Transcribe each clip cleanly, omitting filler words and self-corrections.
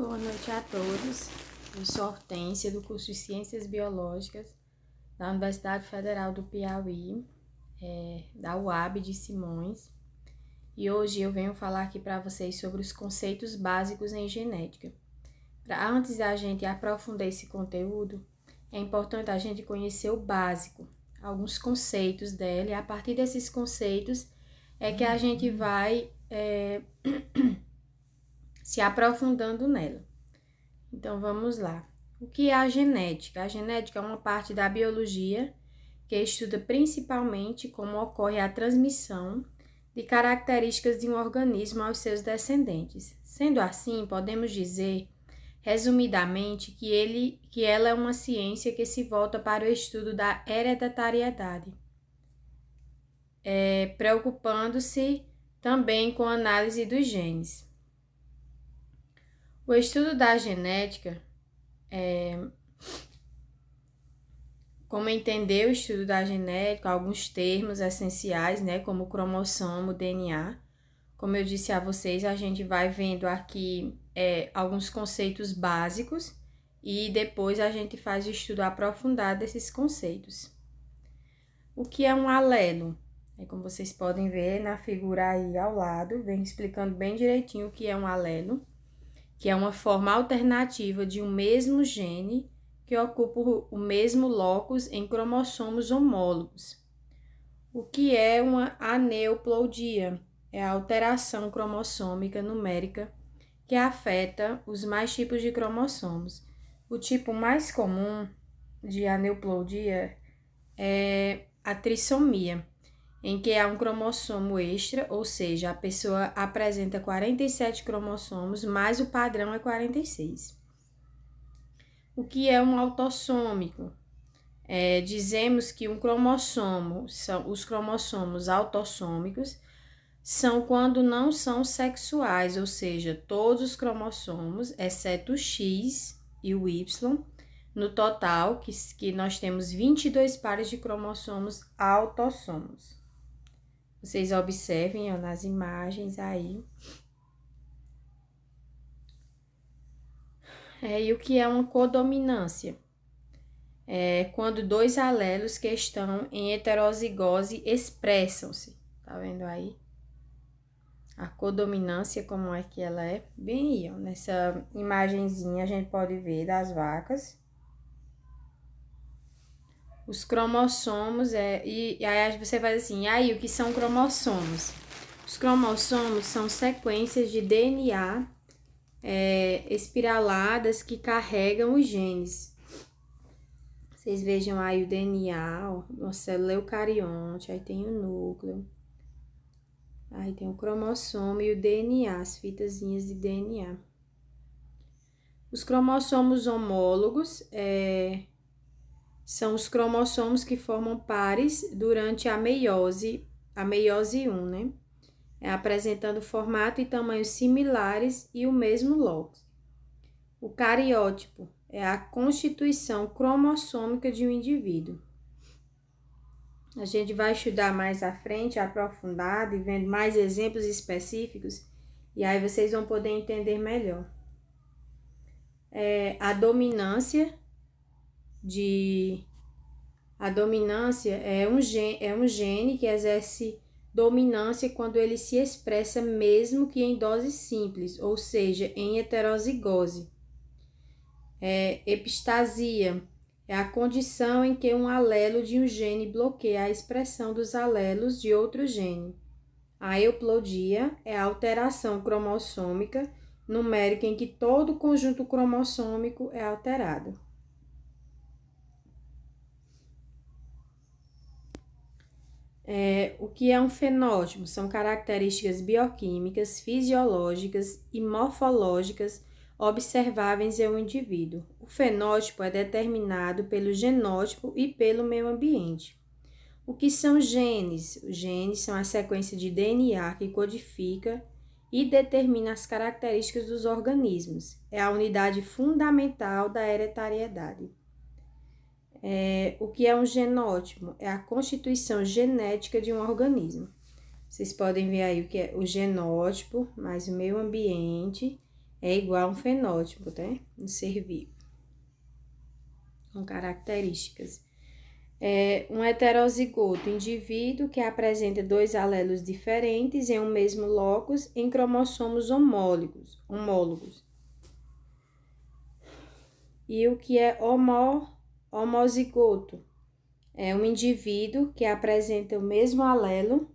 Boa noite a todos. Eu sou Hortência, do curso de Ciências Biológicas da Universidade Federal do Piauí, da UAB de Simões. E hoje eu venho falar aqui para vocês sobre os conceitos básicos em genética. Antes da gente aprofundar esse conteúdo, é importante a gente conhecer o básico, alguns conceitos dela, e a partir desses conceitos é que a gente vai se aprofundando nela. Então, vamos lá. O que é a genética? A genética é uma parte da biologia que estuda principalmente como ocorre a transmissão de características de um organismo aos seus descendentes. Sendo assim, podemos dizer, resumidamente, que ela é uma ciência que se volta para o estudo da hereditariedade, preocupando-se também com a análise dos genes. O estudo da genética, como entender o estudo da genética, alguns termos essenciais, como cromossomo, DNA. Como eu disse a vocês, a gente vai vendo aqui alguns conceitos básicos e depois a gente faz o estudo aprofundado desses conceitos. O que é um alelo? Como vocês podem ver na figura aí ao lado, vem explicando bem direitinho o que é um alelo, que é uma forma alternativa de um mesmo gene que ocupa o mesmo locus em cromossomos homólogos. O que é uma aneuploidia? É a alteração cromossômica numérica que afeta os mais tipos de cromossomos. O tipo mais comum de aneuploidia é a trissomia, em que há um cromossomo extra, ou seja, a pessoa apresenta 47 cromossomos, mas o padrão é 46. O que é um autossômico? Dizemos que um cromossomo, os cromossomos autossômicos, são quando não são sexuais, ou seja, todos os cromossomos, exceto o X e o Y, no total, que nós temos 22 pares de cromossomos autossomos. Vocês observem nas imagens aí. E o que é uma codominância? É quando dois alelos que estão em heterozigose expressam-se. Tá vendo aí? A codominância, como é que ela é? Bem aí, ó, nessa imagenzinha a gente pode ver das vacas. Os cromossomos, e aí você vai assim, aí o que são cromossomos? Os cromossomos são sequências de DNA espiraladas que carregam os genes. Vocês vejam aí o DNA, ó, uma célula eucarionte, aí tem o núcleo. Aí tem o cromossomo e o DNA, as fitazinhas de DNA. Os cromossomos homólogos são os cromossomos que formam pares durante a meiose 1, né? Apresentando formato e tamanho similares e o mesmo locus. O cariótipo é a constituição cromossômica de um indivíduo. A gente vai estudar mais à frente, aprofundado, e vendo mais exemplos específicos, e aí vocês vão poder entender melhor. A dominância é um gene que exerce dominância quando ele se expressa mesmo que em dose simples, ou seja, em heterozigose. Epistasia é a condição em que um alelo de um gene bloqueia a expressão dos alelos de outro gene. A euploidia é a alteração cromossômica numérica em que todo o conjunto cromossômico é alterado. O que é um fenótipo? São características bioquímicas, fisiológicas e morfológicas observáveis em um indivíduo. O fenótipo é determinado pelo genótipo e pelo meio ambiente. O que são genes? Os genes são a sequência de DNA que codifica e determina as características dos organismos. É a unidade fundamental da hereditariedade. O que é um genótipo? É a constituição genética de um organismo. Vocês podem ver aí o que é o genótipo, mais o meio ambiente, é igual a um fenótipo, né? Um ser vivo, com características. Um heterozigoto, indivíduo que apresenta dois alelos diferentes em um mesmo locus em cromossomos homólogos. E o que é homozigoto? É um indivíduo que apresenta o mesmo alelo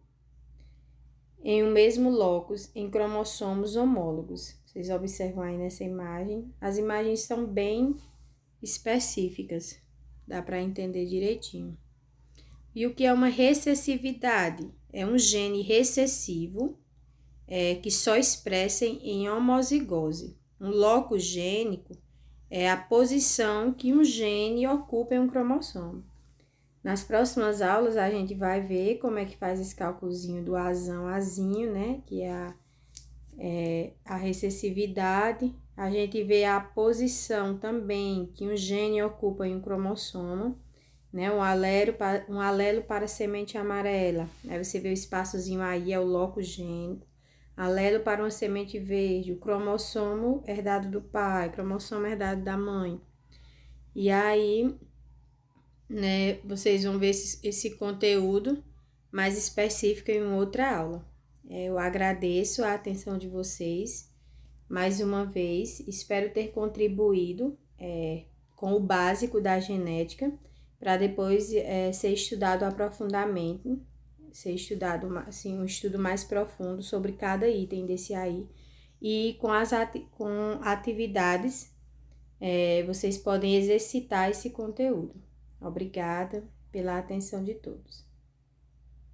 em um mesmo locus em cromossomos homólogos. Vocês observam aí nessa imagem. As imagens são bem específicas, dá para entender direitinho. E o que é uma recessividade? É um gene recessivo que só expressa em homozigose. Um locus gênico é a posição que um gene ocupa em um cromossomo. Nas próximas aulas a gente vai ver como é que faz esse cálculozinho do Azão, Azinho, né? Que é a recessividade. A gente vê a posição também que um gene ocupa em um cromossomo, né? Um alelo para a semente amarela. Aí você vê o espaçozinho aí, é o locus gênico. Alelo para uma semente verde, o cromossomo herdado do pai, cromossomo herdado da mãe. E aí, né, vocês vão ver esse conteúdo mais específico em outra aula. Eu agradeço a atenção de vocês mais uma vez. Espero ter contribuído com o básico da genética para depois ser estudado aprofundadamente, ser estudado assim, um estudo mais profundo sobre cada item desse aí. E com atividades, vocês podem exercitar esse conteúdo. Obrigada pela atenção de todos.